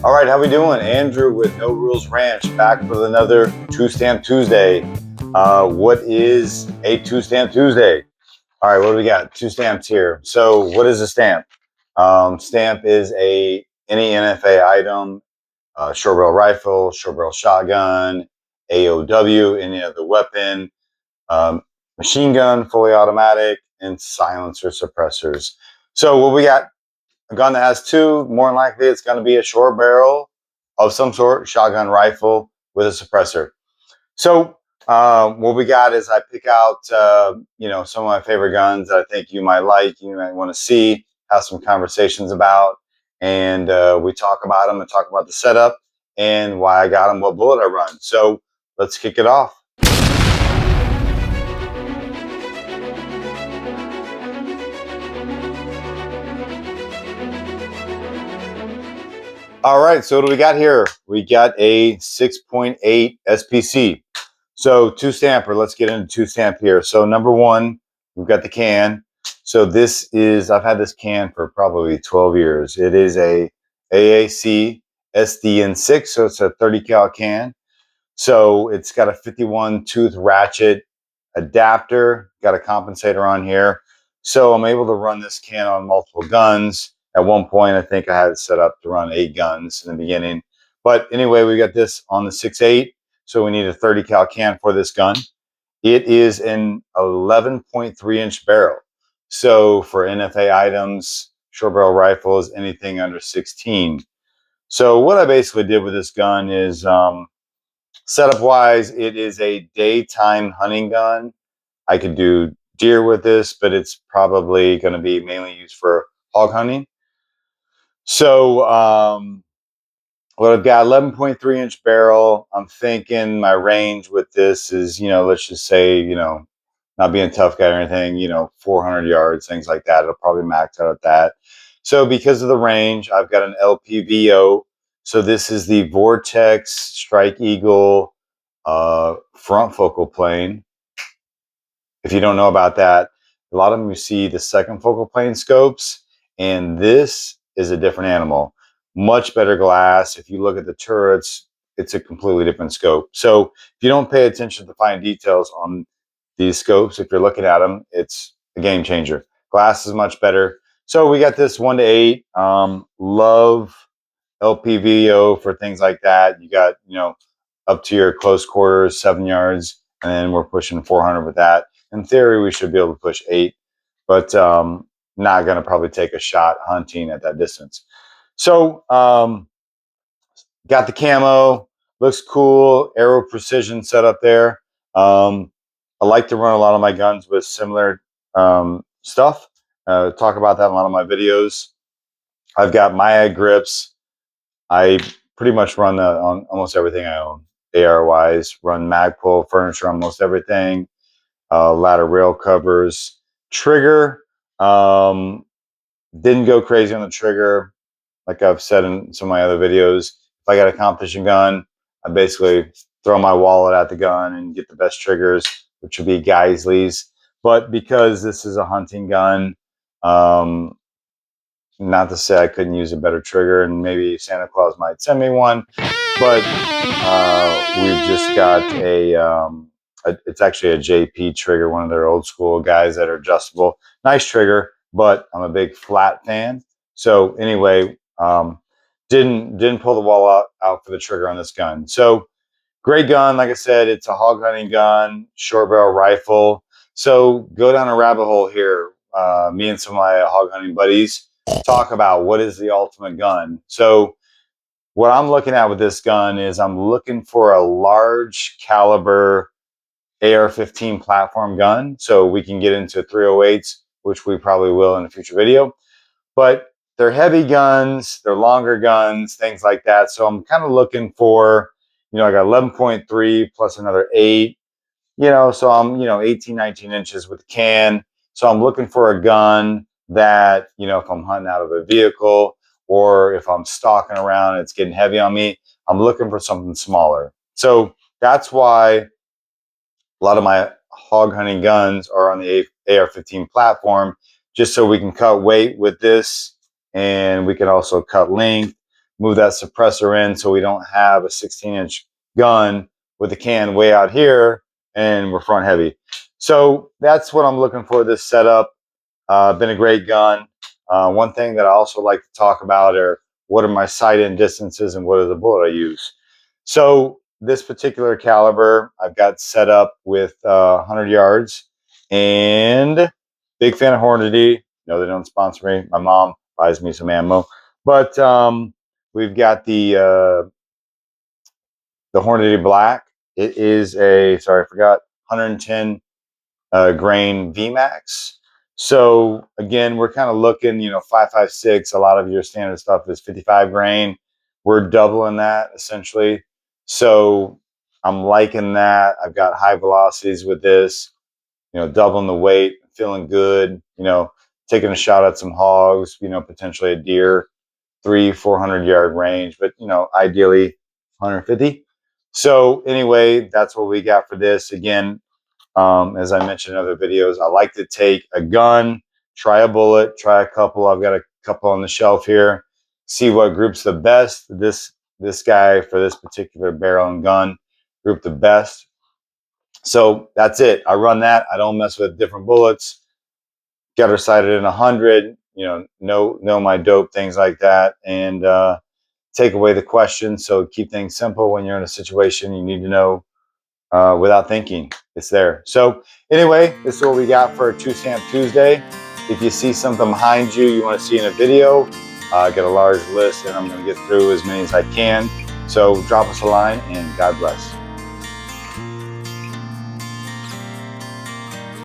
All right, how we doing? Andrew with No Rules Ranch back with another Two Stamp Tuesday. What is a Two Stamp Tuesday? All right, what do we got? Two stamps here. So, what is a stamp? Stamp is any NFA item, short barrel rifle, short barrel shotgun, AOW, any other weapon, um, machine gun, fully automatic, and silencer suppressors. So, what we got? A gun that has two, more than likely it's going to be a short barrel of some sort, shotgun rifle with a suppressor. So what we got is I pick out, some of my favorite guns that I think you might like, you might want to see, have some conversations about, and we talk about them and talk about the setup and why I got them, what bullet I run. So let's kick it off. All right, so what do we got here? We got a 6.8 SPC. So two stamper, let's get into two stamp here. So number one, we've got the can. So this is, I've had this can for probably 12 years. It is a AAC SDN6, so it's a 30 cal can. So it's got a 51 tooth ratchet adapter, got a compensator on here. So I'm able to run this can on multiple guns. At one point, I think I had it set up to run 8 guns in the beginning. But anyway, we got this on the 6.8. So we need a 30 cal can for this gun. It is an 11.3-inch barrel. So for NFA items, short barrel rifles, anything under 16. So what I basically did with this gun is setup wise, it is a daytime hunting gun. I could do deer with this, but it's probably going to be mainly used for hog hunting. So what I've got, 11.3-inch barrel. I'm thinking my range with this is, let's just say, not being a tough guy or anything, 400 yards, things like that. It'll probably max out at that. So because of the range, I've got an LPVO. So this is the Vortex Strike Eagle front focal plane. If you don't know about that, a lot of them you see the second focal plane scopes, and this is a different animal. Much better glass. If you look at the turrets, it's a completely different scope. So if you don't pay attention to fine details on these scopes, if you're looking at them, it's a game changer. Glass is much better. So we got this 1-8. Love LPVO for things like that. You got, up to your close quarters, 7 yards, and then we're pushing 400 with that. In theory, we should be able to push 8, but not going to probably take a shot hunting at that distance. So got the camo, looks cool, arrow precision set up there. I like to run a lot of my guns with similar stuff. Talk about that in a lot of my videos. I've got Maya grips. I pretty much run on almost everything I own. AR wise, run Magpul furniture on almost everything. Ladder rail covers. Trigger, didn't go crazy on the trigger. Like I've said in some of my other videos, if I got a competition gun, I basically throw my wallet at the gun and get the best triggers, which would be Geisley's. But because this is a hunting gun, not to say I couldn't use a better trigger, and maybe Santa Claus might send me one, but we've just got it's actually a JP trigger, one of their old school guys that are adjustable. Nice trigger, but I'm a big flat fan. So anyway, didn't pull the wall out for the trigger on this gun. So great gun. Like I said, it's a hog hunting gun, short barrel rifle. So go down a rabbit hole here. Me and some of my hog hunting buddies talk about what is the ultimate gun. So what I'm looking at with this gun is I'm looking for a large caliber AR-15 platform gun. So we can get into 308s, which we probably will in a future video. But they're heavy guns, they're longer guns, things like that. So I'm kind of looking for, I got 11.3 plus another 8, so I'm, 18, 19 inches with the can. So I'm looking for a gun that, if I'm hunting out of a vehicle or if I'm stalking around and it's getting heavy on me, I'm looking for something smaller. So that's why a lot of my hog hunting guns are on the AR-15 platform, just so we can cut weight with this and we can also cut length. move that suppressor in so we don't have a 16-inch gun with the can way out here and we're front heavy. So that's what I'm looking for this setup. Been a great gun. One thing that I also like to talk about are what are my sight in distances and what are the bullet I use. So this particular caliber I've got set up with 100 yards, and big fan of Hornady. No, they don't sponsor me. My mom buys me some ammo, but we've got the Hornady Black. It is a, sorry, I forgot, 110 grain VMAX. So again, we're kind of looking, 5.56. A lot of your standard stuff is 55 grain. We're doubling that essentially. So I'm liking that. I've got high velocities with this, doubling the weight, feeling good, taking a shot at some hogs, potentially a deer, 300-400 yard range, but ideally 150. So anyway, that's what we got for this. Again, as I mentioned in other videos, I like to take a gun, try a bullet, try a couple. I've got a couple on the shelf here, see what groups the best. This guy for this particular barrel and gun group the best. So that's it. I run that. I don't mess with different bullets. Got her sighted in 100. Know my dope, things like that, and take away the questions. So keep things simple when you're in a situation you need to know without thinking. It's there. So anyway, this is what we got for Two Stamp Tuesday. If you see something behind you you want to see in a video, I got a large list and I'm going to get through as many as I can. So drop us a line and God bless.